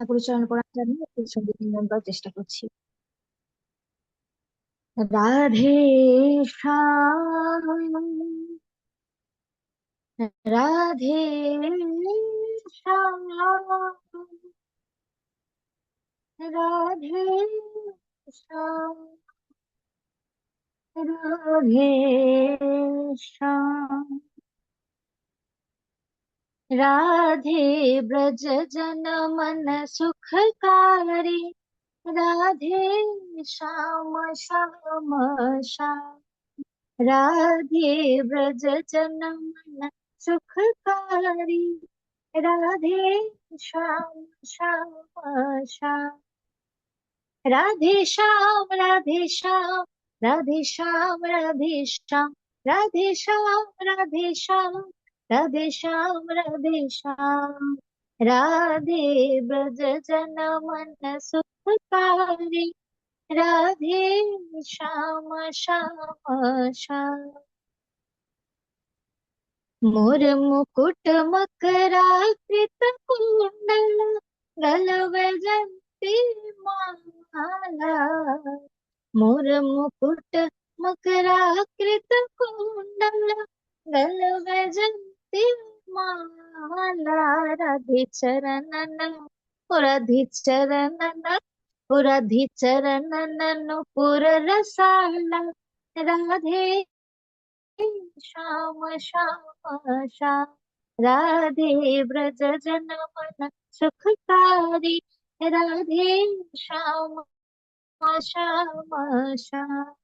ঠাকুর উচ্চারণ করার জন্য একটু সঙ্গীত নিয়ম করার চেষ্টা করছি। রাধে শ্যাম, রাধে শ্যাম, রাধে শ্যাম, রাধে শ্যাম, राधे ब्रज जन मन सुखकारी, राधे श्याम श्याम श्याम, राधे ब्रज जन मन सुखकारी, राधे श्याम श्याम श्याम, राधे श्याम राधे श्याम, राधे श्याम राधे श्याम, राधे श्याम राधे श्याम, राधे श्याम राधे श्याम, राधे ब्रज जन मन सुखकारी, राधे श्याम श्याम श्याम, मोर मुकुट मकराकृत कुंडल, गलवजंती माला, मोर मुकुट मकराकृत कुंडल, गलवजंती माला, राधे चरणन, राधे चरणन, राधे चरणन पुर रसाला, राधे श्याम श्याम श्याम, राधे ब्रज जन मन सुखकारी, राधे श्याम श्याम श्याम,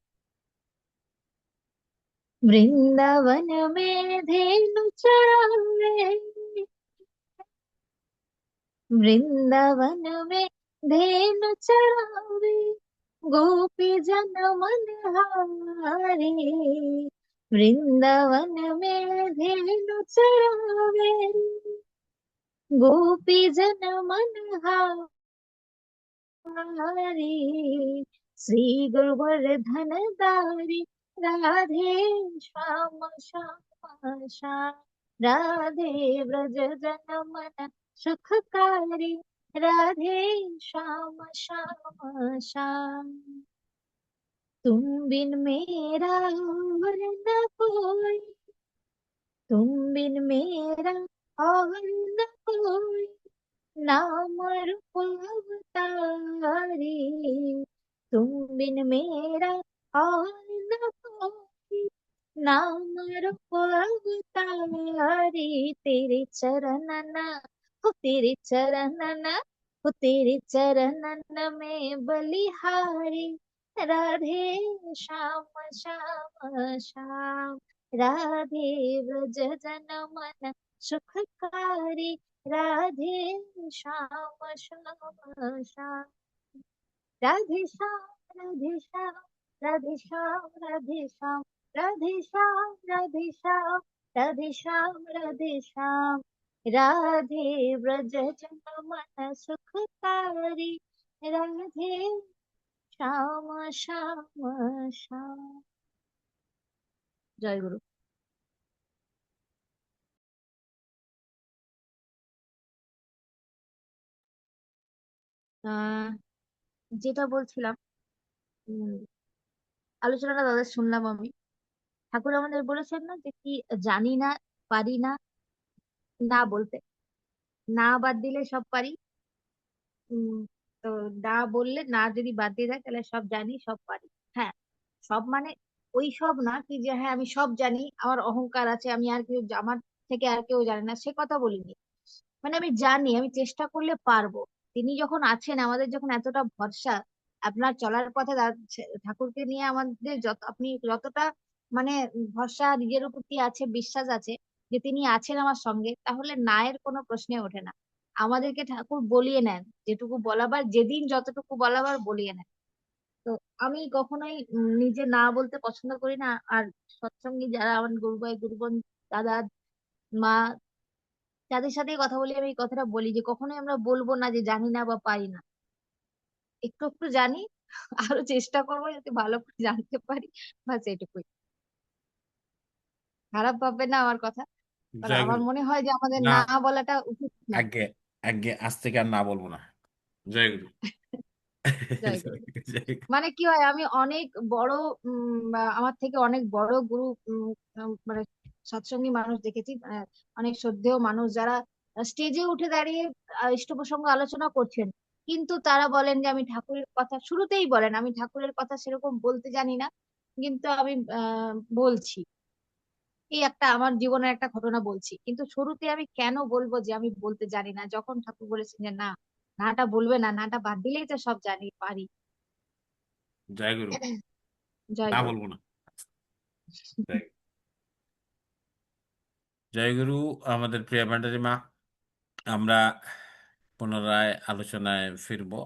वृंदावन में धेनु चरावे, वृंदावन में धेनु चरावे, गोपी जन मन हारे, वृंदावन में धेनु चरावे, गोपी जन मन हारे, श्री गोवर्धन दारी, राधे श्याम श्याम श्याम, राधे ब्रज जन मन सुखकारी, राधे श्याम श्याम श्याम, तुम बिन मेरा और न कोई, तुम बिन मेरा और न कोई, नाम रूप अवतारी, तुम बिन मेरा और न कोई, नाम रूप अवतारी, तेरे चरणन, हो तेरे चरणन, हो तेरे चरणन में बलिहारी, राधे श्याम श्याम श्याम, राधे ब्रज जन मन सुखकारी, राधे श्याम श्याम श्याम, राधे श्याम राधे श्याम, राधे श्याम राधे श्याम, राधे श्याम राधे श्याम, राधे श्याम राधे श्याम, राधे ब्रज जन मन सुखकारी, राधे श्याम श्याम श्याम। जय गुरु। আহ যেটা বলছিলাম, উম, আলোচনাটা দাদা শুনলাম আমি। ঠাকুর আমাদের বলেছেন না যে কি, জানি না, পারি না, না বলতে, না বাদ দিলে সব পারি। উম তো না বললে, না যদি বাদ দিয়ে দেয় তাহলে সব জানি সব পারি। হ্যাঁ, সব মানে ওই সব না কি যে হ্যাঁ আমি সব জানি, আমার অহংকার আছে, আমি আর কেউ আমার থেকে আর কেউ জানে না, সে কথা বলিনি। মানে আমি জানি, আমি চেষ্টা করলে পারবো। তিনি যখন আছেন, আমাদের যখন এতটা ভরসা, আপনার চলার পথে ঠাকুরকে নিয়ে আমাদের যত, আপনি যতটা মানে ভরসা নিজের উপর কি আছে, বিশ্বাস আছে যে তিনি আছেন আমার সঙ্গে, তাহলে না এর কোনো প্রশ্নে ওঠে না। আমাদেরকে ঠাকুর বলিয়ে নেন, যেটুকু বলাবার, যেদিন যতটুকু বলাবার বলিয়ে নেন। তো আমি কখনোই নিজে না বলতে পছন্দ করি না। আর সৎসঙ্গী যারা আমার গুরু ভাই গুরুবোন, দাদা, মা, যাদের সাথে কথা বলি, আমি এই কথাটা বলি যে কখনোই আমরা বলবো না যে জানি না বা পারি না। একটু একটু জানি, আরো চেষ্টা করবো যাতে ভালো করে জানতে পারি, বাস এটুকুই। খারাপ ভাববে না আমার কথা, কারণ জয় আমার গুরু। মনে হয় যে আমাদের না, না বলাটা উচিত না। আগে আগে আজ থেকে আর না বলবো না। জয় গুরু। জয় গুরু। জয় গুরু। মানে কি হয়, আমি অনেক বড় আমার থেকে অনেক বড় গুরু মানে সৎসঙ্গী মানুষ দেখেছি, অনেক শ্রদ্ধেয় মানুষ যারা স্টেজে উঠে দাঁড়িয়ে ইষ্ট প্রসঙ্গ আলোচনা করছেন, কিন্তু তারা বলেন যে আমি ঠাকুরের কথা, শুরুতেই বলেন আমি ঠাকুরের কথা সেরকম বলতে জানি না, কিন্তু আমি বলছি। এই একটা আমার জীবনের একটা ঘটনা বলছি, কিন্তু শুরুতে আমি কেন বলবো যে আমি বলতে জানি না, যখন ঠাকুর বলেছেন যে না, নাটা বলবে না, নাটা বাদ দিলেই তো সব জানি পারি। জয় গুরু। জয় না গুরু। বলবো না। জয় গুরু। জয় গুরু। আমাদের প্রিয় ভান্ডারী মা, আমরা পুনরায় আলোচনায় ফিরবো।